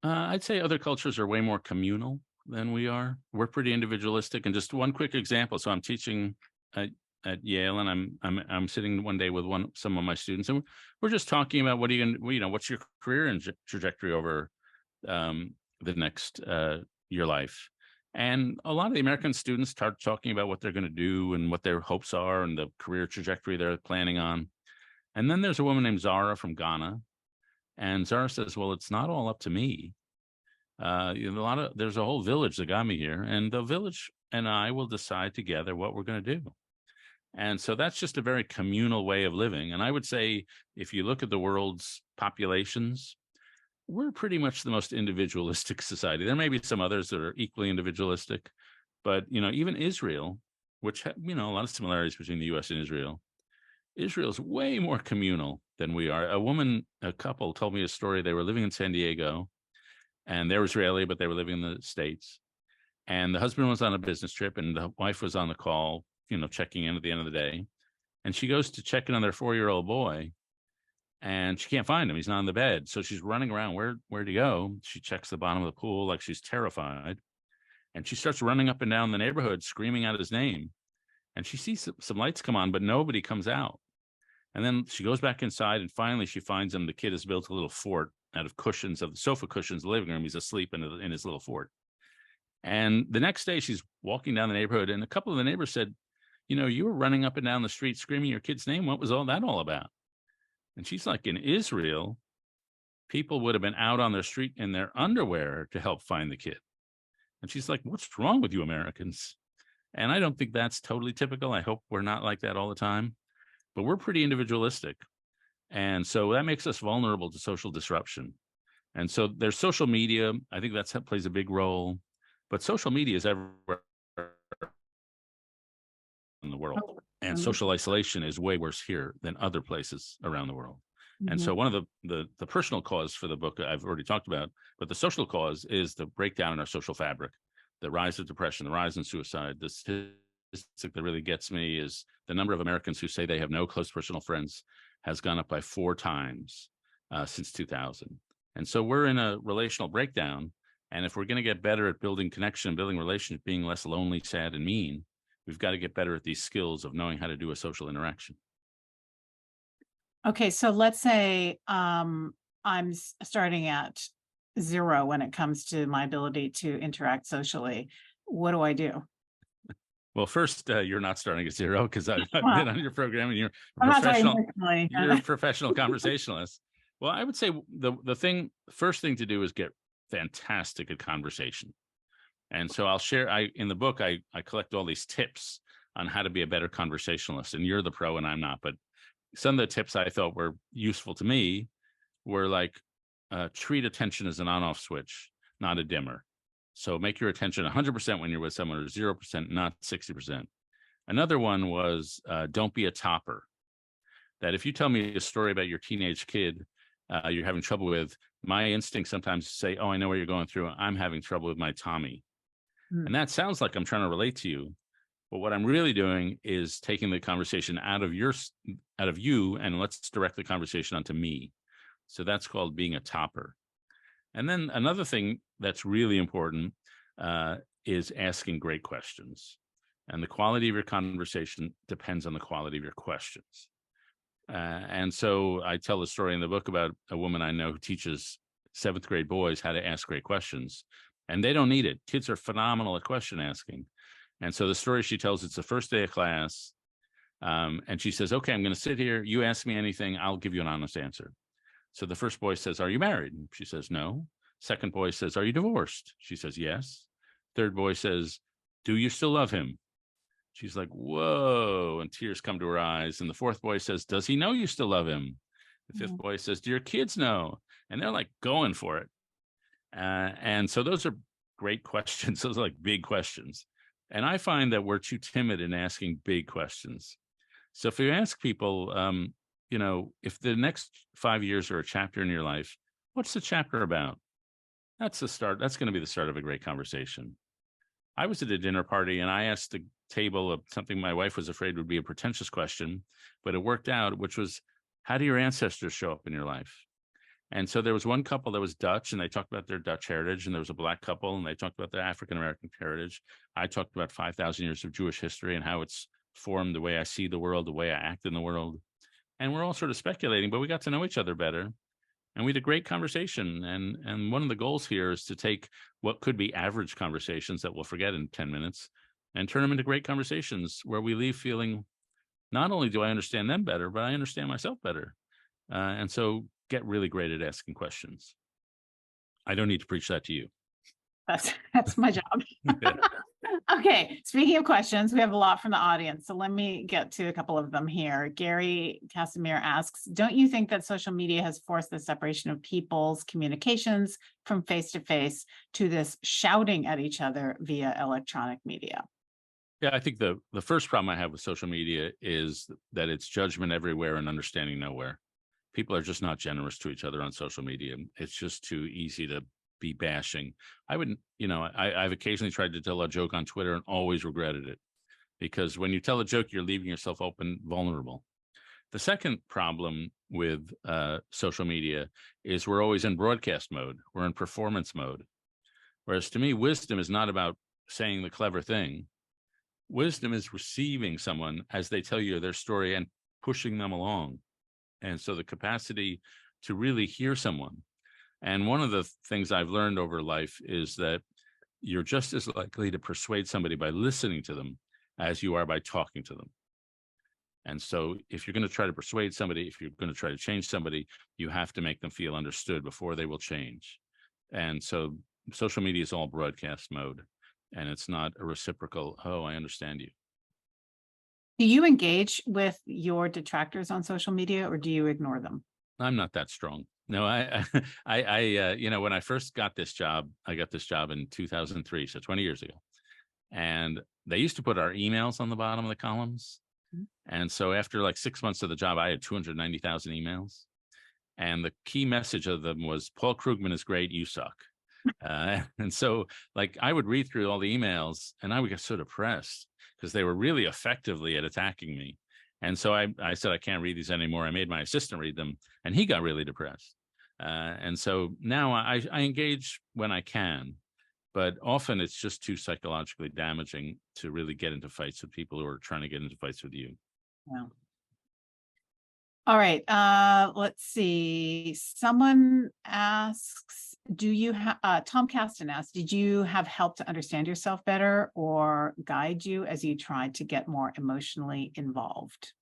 I'd say other cultures are way more communal. than we are. We're pretty individualistic. And just one quick example. So I'm teaching at Yale, and I'm sitting one day with some of my students, and we're just talking about what are you going to, what's your career and trajectory over the next your life. And a lot of the American students start talking about what they're going to do and what their hopes are and the career trajectory they're planning on. And then there's a woman named Zara from Ghana. And Zara says, well, it's not all up to me. There's a whole village that got me here, and the village and I will decide together what we're going to do. And so that's just a very communal way of living. And I would say, if you look at the world's populations, we're pretty much the most individualistic society. There may be some others that are equally individualistic, but, even Israel, which, a lot of similarities between the US and Israel is way more communal than we are. A couple told me a story. They were living in San Diego, and they're Israeli, but they were living in the States. And the husband was on a business trip, and the wife was on the call, checking in at the end of the day. And she goes to check in on their 4-year-old boy, and she can't find him. He's not in the bed. So she's running around. Where'd he go? She checks the bottom of the pool like she's terrified. And she starts running up and down the neighborhood, screaming out his name. And she sees some lights come on, but nobody comes out. And then she goes back inside, and finally she finds him. The kid has built a little fort out of the sofa cushions in the living room. He's asleep in his little fort. And the next day she's walking down the neighborhood, and a couple of the neighbors said, you were running up and down the street screaming your kid's name. What was all that all about? And she's like, in Israel, people would have been out on their street in their underwear to help find the kid. And she's like, what's wrong with you Americans? And I don't think that's totally typical. I hope we're not like that all the time, but we're pretty individualistic. And so that makes us vulnerable to social disruption. And so there's social media. I think that plays a big role, but social media is everywhere in the world. And social isolation is way worse here than other places around the world. Mm-hmm. And so one of the personal cause for the book I've already talked about, but the social cause is the breakdown in our social fabric, the rise of depression, the rise in suicide. The statistic that really gets me is the number of Americans who say they have no close personal friends has gone up by 4 times since 2000. And so we're in a relational breakdown. And if we're going to get better at building connection, building relationships, being less lonely, sad, and mean, we've got to get better at these skills of knowing how to do a social interaction. Okay, so let's say I'm starting at 0 when it comes to my ability to interact socially. What do I do? Well, first, you're not starting at 0, because I've been on your program, and you're a professional conversationalist. Well, I would say the first thing to do is get fantastic at conversation. And so I'll share, in the book, I collect all these tips on how to be a better conversationalist. And you're the pro and I'm not, but some of the tips I thought were useful to me were like, treat attention as an on-off switch, not a dimmer. So make your attention 100% when you're with someone, or 0%, not 60%. Another one was, don't be a topper. That if you tell me a story about your teenage kid you're having trouble with, my instinct sometimes to say, oh, I know what you're going through. I'm having trouble with my Tommy. And that sounds like I'm trying to relate to you. But what I'm really doing is taking the conversation out of you, and let's direct the conversation onto me. So that's called being a topper. And then another thing that's really important is asking great questions. And the quality of your conversation depends on the quality of your questions. And so I tell a story in the book about a woman I know who teaches 7th grade boys how to ask great questions. And they don't need it. Kids are phenomenal at question asking. And so the story she tells, it's the first day of class. And she says, okay, I'm going to sit here. You ask me anything, I'll give you an honest answer. So the first boy says, are you married? She says, no. Second boy says, are you divorced? She says, yes. Third boy says, do you still love him? She's like, whoa, and tears come to her eyes. And the fourth boy says, does he know you still love him? The fifth boy says, do your kids know? And they're like going for it. And so those are great questions. Those are like big questions. And I find that we're too timid in asking big questions. So if you ask people, if the next 5 years are a chapter in your life, what's the chapter about? That's the start. That's going to be the start of a great conversation. I was at a dinner party and I asked the table of something my wife was afraid would be a pretentious question, but it worked out, which was, how do your ancestors show up in your life? And so there was one couple that was Dutch, and they talked about their Dutch heritage, and there was a Black couple, and they talked about their African-American heritage. I talked about 5,000 years of Jewish history and how it's formed the way I see the world, the way I act in the world. And we're all sort of speculating, but we got to know each other better. And we had a great conversation. And one of the goals here is to take what could be average conversations that we'll forget in 10 minutes and turn them into great conversations where we leave feeling, not only do I understand them better, but I understand myself better. And so get really great at asking questions. I don't need to preach that to you. That's my job. Okay, speaking of questions, we have a lot from the audience, so let me get to a couple of them here. Gary Casimir asks, don't you think that social media has forced the separation of people's communications from face-to-face to this shouting at each other via electronic media? Yeah, I think the first problem I have with social media is that it's judgment everywhere and understanding nowhere. People are just not generous to each other on social media. It's just too easy to be bashing. I wouldn't, I've occasionally tried to tell a joke on Twitter and always regretted it, because when you tell a joke, you're leaving yourself open, vulnerable. The second problem with social media is we're always in broadcast mode. We're in performance mode. Whereas to me, wisdom is not about saying the clever thing. Wisdom is receiving someone as they tell you their story and pushing them along. And so the capacity to really hear someone. And one of the things I've learned over life is that you're just as likely to persuade somebody by listening to them as you are by talking to them. And so if you're going to try to persuade somebody, if you're going to try to change somebody, you have to make them feel understood before they will change. And so social media is all broadcast mode, and it's not a reciprocal, oh, I understand you. Do you engage with your detractors on social media, or do you ignore them? I'm not that strong. No, when I first got this job, I got this job in 2003, so 20 years ago. And they used to put our emails on the bottom of the columns. And so after like 6 months of the job, I had 290,000 emails. And the key message of them was, Paul Krugman is great, you suck. And so like I would read through all the emails and I would get so depressed because they were really effectively at attacking me. And so I said, I can't read these anymore. I made my assistant read them, and he got really depressed. And so now I engage when I can, but often it's just too psychologically damaging to really get into fights with people who are trying to get into fights with you. Yeah. All right. Let's see. Someone asks, Tom Caston asks, did you have help to understand yourself better or guide you as you tried to get more emotionally involved?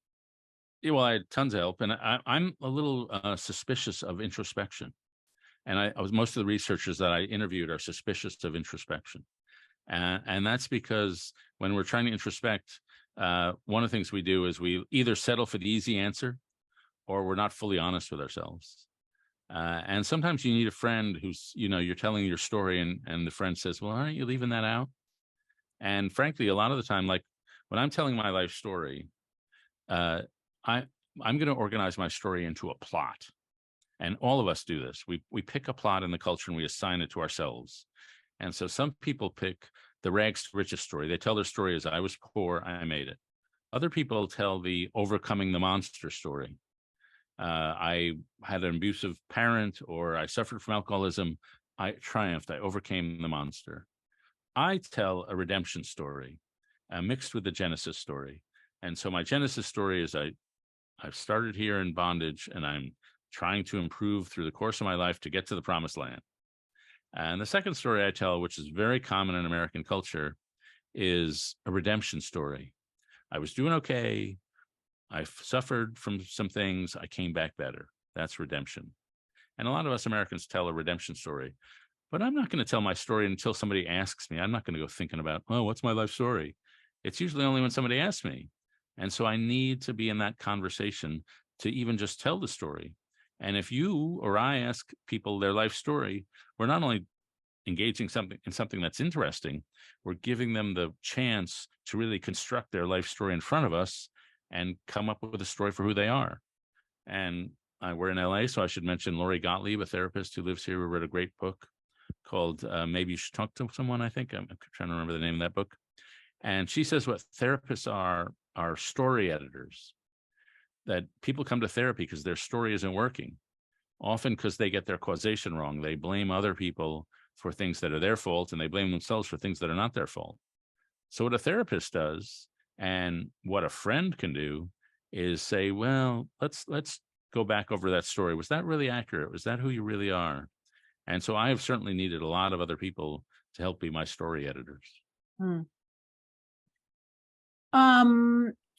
Yeah, well, I had tons of help, and I'm a little suspicious of introspection. And most of the researchers that I interviewed are suspicious of introspection. And that's because when we're trying to introspect, one of the things we do is we either settle for the easy answer or we're not fully honest with ourselves. And sometimes you need a friend who's, you're telling your story and the friend says, well, aren't you leaving that out? And frankly, a lot of the time, like when I'm telling my life story, I'm going to organize my story into a plot. And all of us do this. We pick a plot in the culture and we assign it to ourselves. And so some people pick the rags to riches story. They tell their story as I was poor, I made it. Other people tell the overcoming the monster story. I had an abusive parent, or I suffered from alcoholism. I triumphed. I overcame the monster. I tell a redemption story mixed with the Genesis story. And so my Genesis story is I've started here in bondage and I'm trying to improve through the course of my life to get to the promised land. And the second story I tell, which is very common in American culture, is a redemption story. I was doing okay. I suffered from some things. I came back better. That's redemption. And a lot of us Americans tell a redemption story, but I'm not going to tell my story until somebody asks me. I'm not going to go thinking about, oh, what's my life story? It's usually only when somebody asks me. And so I need to be in that conversation to even just tell the story. And if you or I ask people their life story, we're not only engaging in something that's interesting, we're giving them the chance to really construct their life story in front of us and come up with a story for who they are. And we're in LA, so I should mention Lori Gottlieb, a therapist who lives here, who wrote a great book called Maybe You Should Talk to Someone, I think. I'm trying to remember the name of that book. And she says what therapists are story editors, that people come to therapy because their story isn't working. often because they get their causation wrong. They blame other people for things that are their fault, and they blame themselves for things that are not their fault. So what a therapist does, and what a friend can do, is say, well, let's go back over that story. Was that really accurate? Was that who you really are? And so I have certainly needed a lot of other people to help be my story editors.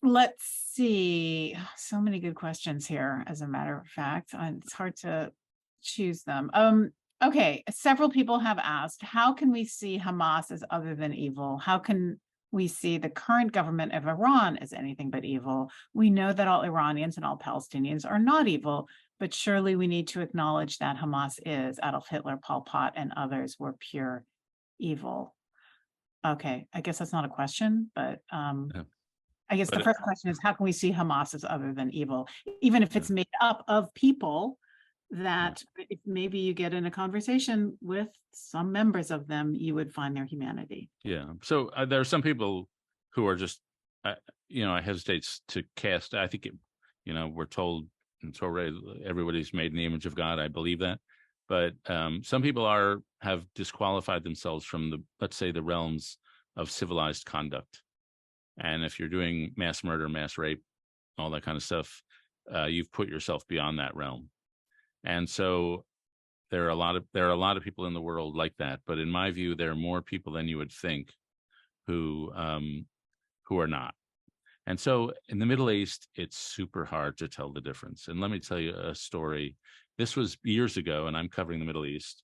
Let's see. So many good questions here, as a matter of fact. It's hard to choose them. Okay, several people have asked, how can we see Hamas as other than evil? How can we see the current government of Iran as anything but evil? We know that all Iranians and all Palestinians are not evil, but surely we need to acknowledge that Hamas is. Adolf Hitler, Pol Pot, and others were pure evil. Okay, I guess that's not a question, but I guess the first question is, how can we see Hamas as other than evil, even if it's made up of people that if maybe you get in a conversation with some members of them, you would find their humanity. Yeah. So there are some people who are just, I hesitate to cast. I think, we're told in Torah, everybody's made in the image of God. I believe that. But some people have disqualified themselves from let's say, the realms of civilized conduct. And if you're doing mass murder, mass rape, all that kind of stuff, you've put yourself beyond that realm. And so there are a lot of people in the world like that. But in my view, there are more people than you would think who are not. And so in the Middle East, it's super hard to tell the difference. And let me tell you a story. This was years ago, and I'm covering the Middle East.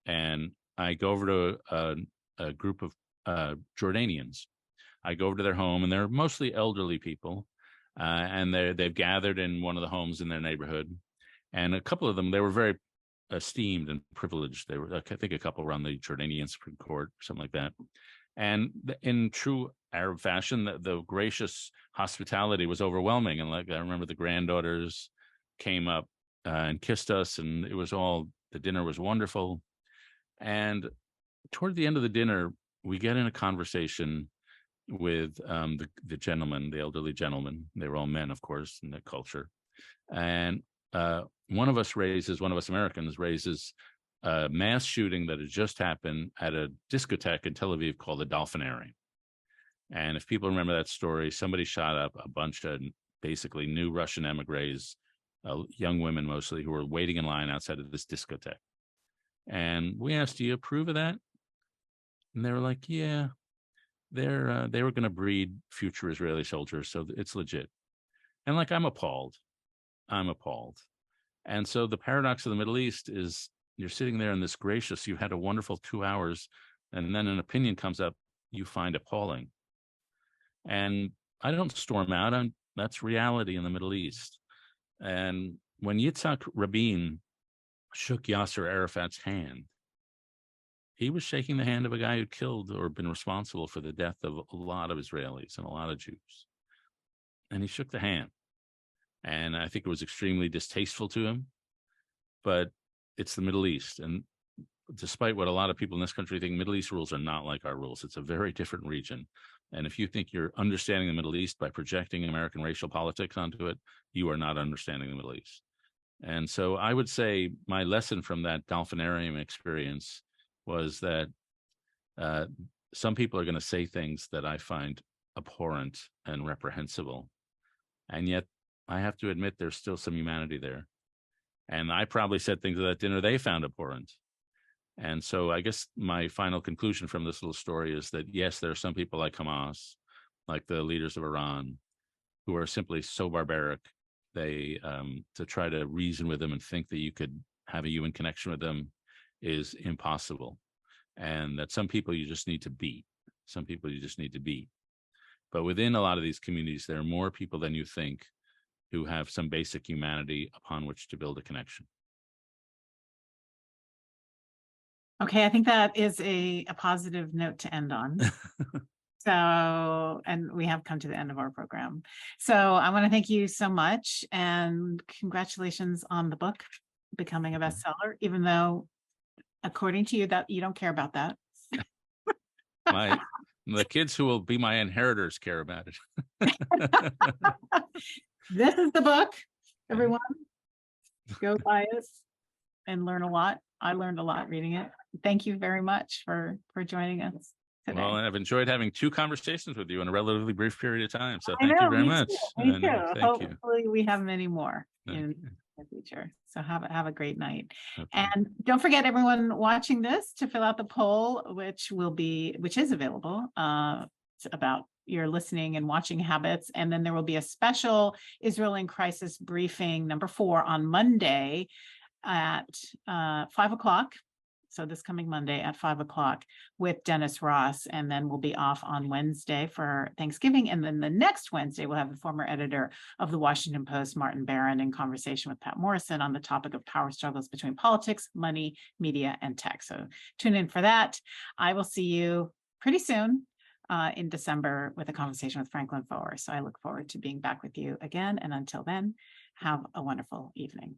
And I go over to a group of Jordanians. I go over to their home, and they're mostly elderly people. And they've gathered in one of the homes in their neighborhood. And a couple of them, they were very esteemed and privileged. They were, I think a couple were on the Jordanian Supreme Court, something like that. And in true Arab fashion, the gracious hospitality was overwhelming. And I remember the granddaughters came up and kissed us, and the dinner was wonderful. And toward the end of the dinner, we get in a conversation with the gentleman, the elderly gentleman. They were all men, of course, in that culture. And one of us Americans raises a mass shooting that had just happened at a discotheque in Tel Aviv called the Dolphinarium. And if people remember that story, somebody shot up a bunch of basically new Russian emigres, young women mostly, who were waiting in line outside of this discotheque. And we asked, do you approve of that? And they were like, yeah, they were going to breed future Israeli soldiers, so it's legit. And I'm appalled. And so the paradox of the Middle East is you're sitting there in this gracious, you had a wonderful 2 hours, and then an opinion comes up you find appalling. And I don't storm out. That's reality in the Middle East. And when Yitzhak Rabin shook Yasser Arafat's hand, he was shaking the hand of a guy who killed or been responsible for the death of a lot of Israelis and a lot of Jews. And he shook the hand. And I think it was extremely distasteful to him, but it's the Middle East. And despite what a lot of people in this country think, Middle East rules are not like our rules. It's a very different region. And if you think you're understanding the Middle East by projecting American racial politics onto it, you are not understanding the Middle East. And so I would say my lesson from that Dolphinarium experience was that some people are going to say things that I find abhorrent and reprehensible. And yet I have to admit there's still some humanity there. And I probably said things at that dinner they found abhorrent. And so I guess my final conclusion from this little story is that, yes, there are some people like Hamas, like the leaders of Iran, who are simply so barbaric. They to try to reason with them and think that you could have a human connection with them is impossible. And that some people you just need to beat. But within a lot of these communities, there are more people than you think who have some basic humanity upon which to build a connection. Okay, I think that is a positive note to end on. So, and we have come to the end of our program. So I want to thank you so much, and congratulations on the book becoming a bestseller, even though, according to you, that you don't care about that. The kids who will be my inheritors care about it. This is the book, everyone. Go buy it. and learn a lot. I learned a lot reading it. Thank you very much for joining us today. Well, I've enjoyed having 2 conversations with you in a relatively brief period of time. So I thank you know, very me much. too, me I know, too. thank you. Hopefully we have many more in Okay. the future. So have a great night. Okay. And don't forget, everyone watching this, to fill out the poll, which is available about your listening and watching habits. And then there will be a special Israel in Crisis briefing number 4 on Monday at 5:00. So this coming Monday at 5:00 with Dennis Ross, and then we'll be off on Wednesday for Thanksgiving. And then the next Wednesday, we'll have the former editor of the Washington Post, Martin Barron, in conversation with Pat Morrison on the topic of power struggles between politics, money, media, and tech. So tune in for that. I will see you pretty soon in December with a conversation with Franklin Foer. So I look forward to being back with you again. And until then, have a wonderful evening.